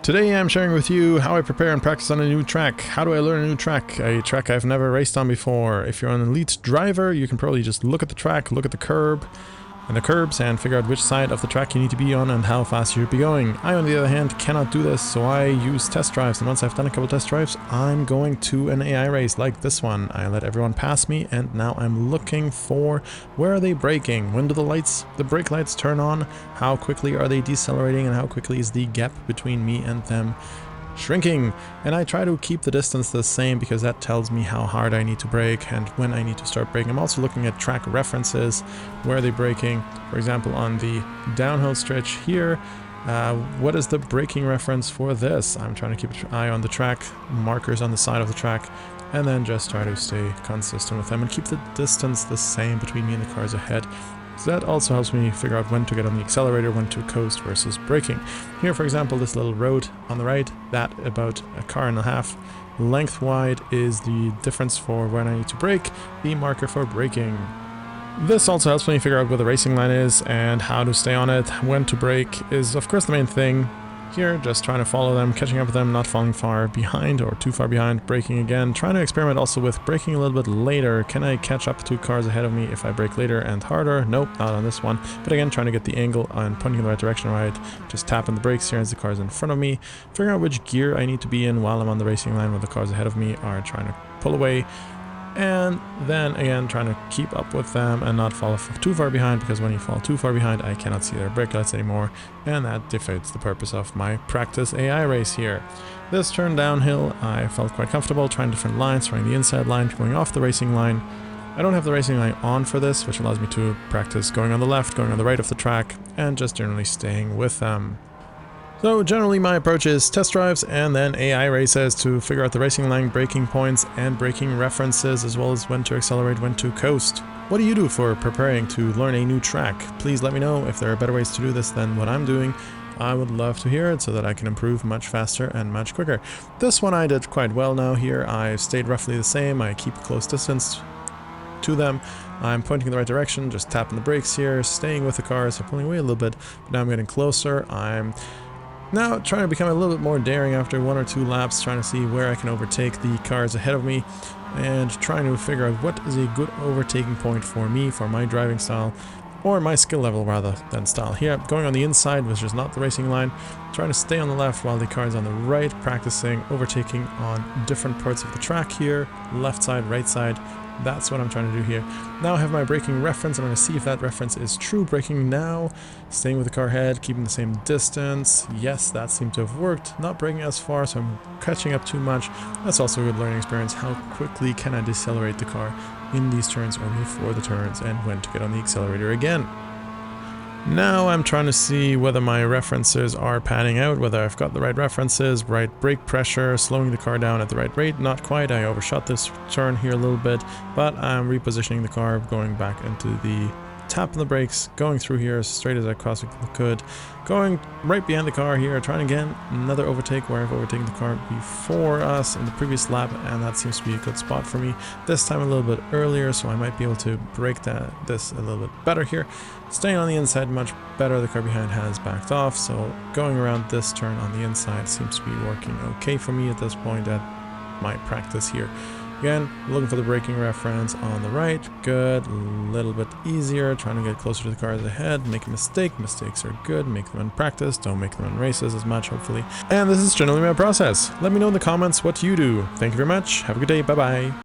Today I'm sharing with you how I prepare and practice on a new track. How do I learn a new track? A track I've never raced on before. If you're an elite driver, you can probably just look at the track, look at the curb and the curbs and figure out which side of the track you need to be on and how fast you should be going. I, on the other hand, cannot do this, so I use test drives, and once I've done a couple test drives, I'm going to an AI race like this one. I let everyone pass me, and now I'm looking for where are they braking? When do the brake lights turn on? How quickly are they decelerating, and how quickly is the gap between me and them shrinking? And I try to keep the distance the same because that tells me how hard I need to brake and when I need to start braking. I'm also looking at track references. Where are they braking? For example, on the downhill stretch here, what is the braking reference for this? I'm trying to keep an eye on the track markers on the side of the track, and then just try to stay consistent with them and keep the distance the same between me and the cars ahead. So that also helps me figure out when to get on the accelerator, when to coast versus braking. Here, for example, this little road on the right, that about a car and a half length wide is the difference for when I need to brake, the marker for braking. This also helps me figure out where the racing line is and how to stay on it. When to brake is, of course, the main thing. Here, just trying to follow them, catching up with them, not falling far behind or too far behind, braking again. Trying to experiment also with braking a little bit later. Can I catch up 2 cars ahead of me if I brake later and harder? Nope, not on this one. But again, trying to get the angle and pointing in the right direction, right? Just tapping the brakes here as the cars in front of me. Figuring out which gear I need to be in while I'm on the racing line when the cars ahead of me are trying to pull away. And then again, trying to keep up with them and not fall too far behind, because when you fall too far behind, I cannot see their brake lights anymore, and that defeats the purpose of my practice AI race here. This turn downhill, I felt quite comfortable trying different lines, trying the inside line, going off the racing line. I don't have the racing line on for this, which allows me to practice going on the left, going on the right of the track, and just generally staying with them. So generally my approach is test drives and then AI races to figure out the racing line, braking points, and braking references, as well as when to accelerate, when to coast. What do you do for preparing to learn a new track? Please let me know if there are better ways to do this than what I'm doing. I would love to hear it so that I can improve much faster and much quicker. This one I did quite well now here. I've stayed roughly the same. I keep a close distance to them. I'm pointing in the right direction, just tapping the brakes here, staying with the cars, so pulling away a little bit, but now I'm getting closer. I'm now trying to become a little bit more daring after 1 or 2 laps, trying to see where I can overtake the cars ahead of me and trying to figure out what is a good overtaking point for me, for my driving style, or my skill level rather than style. Here, going on the inside, which is not the racing line, trying to stay on the left while the car is on the right, practicing overtaking on different parts of the track here, left side, right side. That's what I'm trying to do here. Now I have my braking reference. I'm going to see if that reference is true. Braking now, staying with the car ahead, keeping the same distance. Yes, that seemed to have worked. Not braking as far, so I'm catching up too much. That's also a good learning experience. How quickly can I decelerate the car in these turns or before the turns, and when to get on the accelerator again. Now I'm trying to see whether my references are panning out, whether I've got the right references, right brake pressure, slowing the car down at the right rate. Not quite, I overshot this turn here a little bit, but I'm repositioning the car, going back into the tap on the brakes, going through here as straight as I possibly could, going right behind the car here, trying again another overtake where I've overtaken the car before us in the previous lap, and that seems to be a good spot for me. This time a little bit earlier, so I might be able to break this a little bit better here. Staying on the inside much better. The car behind has backed off, so going around this turn on the inside seems to be working okay for me at this point at my practice here. Again, looking for the braking reference on the right. Good. A little bit easier. Trying to get closer to the cars ahead. Make a mistake. Mistakes are good. Make them in practice. Don't make them in races as much, hopefully. And this is generally my process. Let me know in the comments what you do. Thank you very much. Have a good day. Bye-bye.